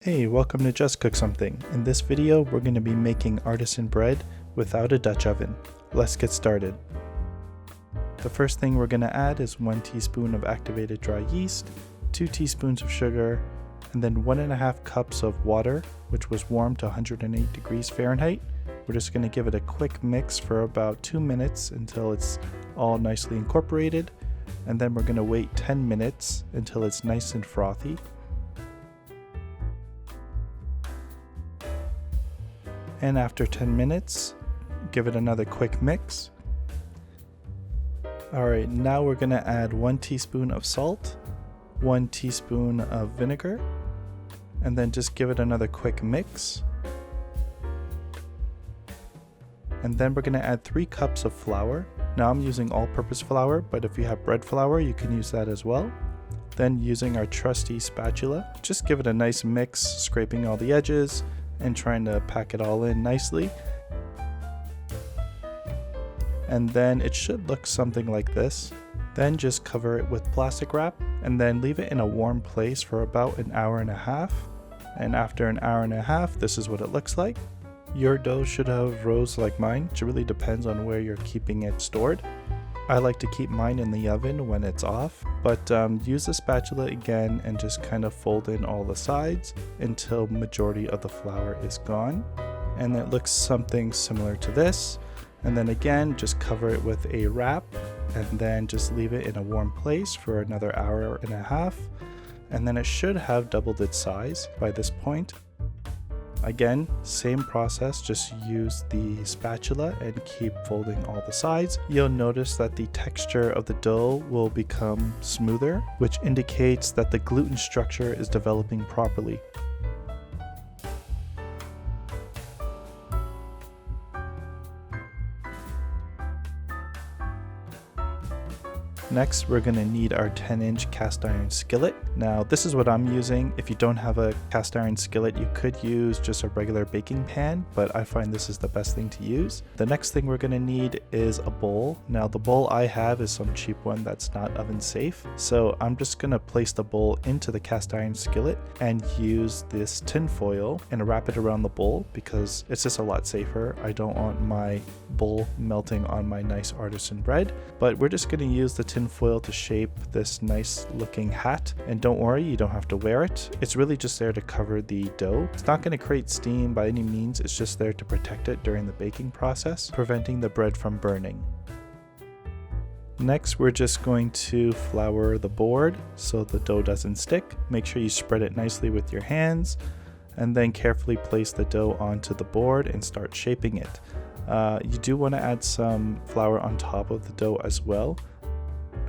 Hey, welcome to Just Cook Something. In this video, we're going to be making artisan bread without a Dutch oven. Let's get started. The first thing we're going to add is 1 teaspoon of activated dry yeast, 2 teaspoons of sugar, and then 1.5 cups of water, which was warmed to 108 degrees Fahrenheit. We're just going to give it a quick mix for about 2 minutes until it's all nicely incorporated, and then we're going to wait 10 minutes until it's nice and frothy. And after 10 minutes, give it another quick mix. Alright, now we're going to add 1 teaspoon of salt, 1 teaspoon of vinegar, and then just give it another quick mix. And then we're going to add 3 cups of flour. Now I'm using all-purpose flour, but if you have bread flour, you can use that as well. Then using our trusty spatula, just give it a nice mix, scraping all the edges and trying to pack it all in nicely. And then it should look something like this. Then just cover it with plastic wrap and then leave it in a warm place for about an hour and a half. And after an hour and a half, this is what it looks like. Your dough should have rows like mine. It really depends on where you're keeping it stored. I like to keep mine in the oven when it's off, but use the spatula again and just kind of fold in all the sides until majority of the flour is gone. And it looks something similar to this. And then again, just cover it with a wrap and then just leave it in a warm place for another hour and a half. And then it should have doubled its size by this point. Again, same process, just use the spatula and keep folding all the sides. You'll notice that the texture of the dough will become smoother, which indicates that the gluten structure is developing properly. Next, we're going to need our 10-inch cast iron skillet. Now, this is what I'm using. If you don't have a cast iron skillet, you could use just a regular baking pan, but I find this is the best thing to use. The next thing we're going to need is a bowl. Now, the bowl I have is some cheap one that's not oven safe. So I'm just going to place the bowl into the cast iron skillet and use this tin foil and wrap it around the bowl because it's just a lot safer. I don't want my bowl melting on my nice artisan bread, but we're just going to use the tin foil to shape this nice looking hat. And don't worry, you don't have to wear it. It's really just there to cover the dough. It's not going to create steam by any means. It's just there to protect it during the baking process, preventing the bread from burning. Next, we're just going to flour the board so the dough doesn't stick. Make sure you spread it nicely with your hands and then carefully place the dough onto the board and start shaping it. You do want to add some flour on top of the dough as well.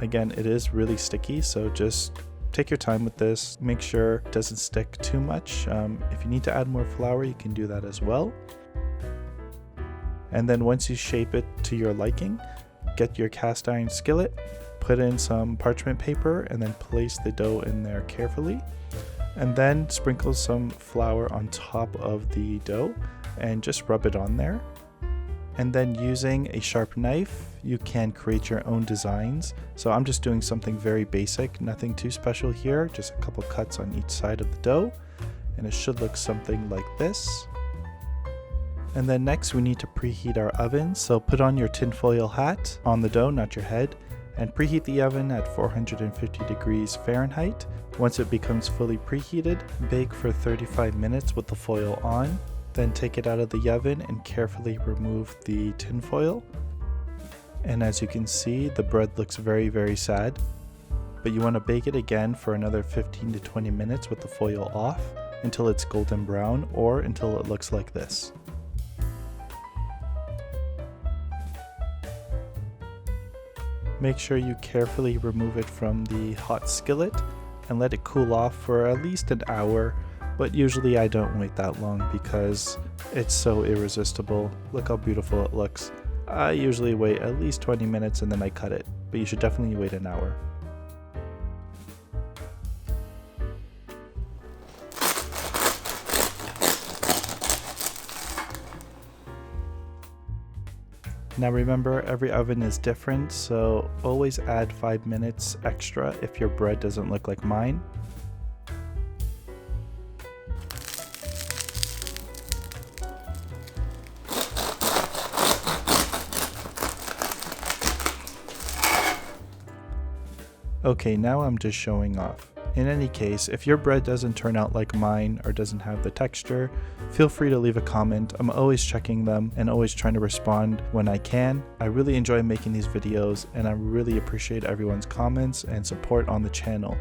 Again, it is really sticky, so just take your time with this. Make sure it doesn't stick too much. If you need to add more flour, you can do that as well. And then once you shape it to your liking, get your cast iron skillet, put in some parchment paper, and then place the dough in there carefully. And then sprinkle some flour on top of the dough and just rub it on there. And then using a sharp knife, you can create your own designs. So I'm just doing something very basic, nothing too special here, just a couple cuts on each side of the dough. And it should look something like this. And then next we need to preheat our oven. So put on your tinfoil hat on the dough, not your head, and preheat the oven at 450 degrees Fahrenheit. Once it becomes fully preheated, bake for 35 minutes with the foil on. Then take it out of the oven and carefully remove the tin foil. And as you can see, the bread looks very sad. But you want to bake it again for another 15 to 20 minutes with the foil off until it's golden brown or until it looks like this. Make sure you carefully remove it from the hot skillet and let it cool off for at least an hour. But usually I don't wait that long because it's so irresistible. Look how beautiful it looks. I usually wait at least 20 minutes and then I cut it, but you should definitely wait an hour. Now remember, every oven is different, so always add 5 minutes extra if your bread doesn't look like mine. Okay, now I'm just showing off. In any case, if your bread doesn't turn out like mine or doesn't have the texture, feel free to leave a comment. I'm always checking them and always trying to respond when I can. I really enjoy making these videos and I really appreciate everyone's comments and support on the channel.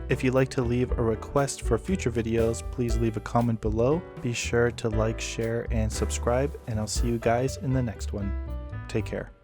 If you'd like to leave a request for future videos, please leave a comment below. Be sure to like, share, and subscribe, and I'll see you guys in the next one. Take care.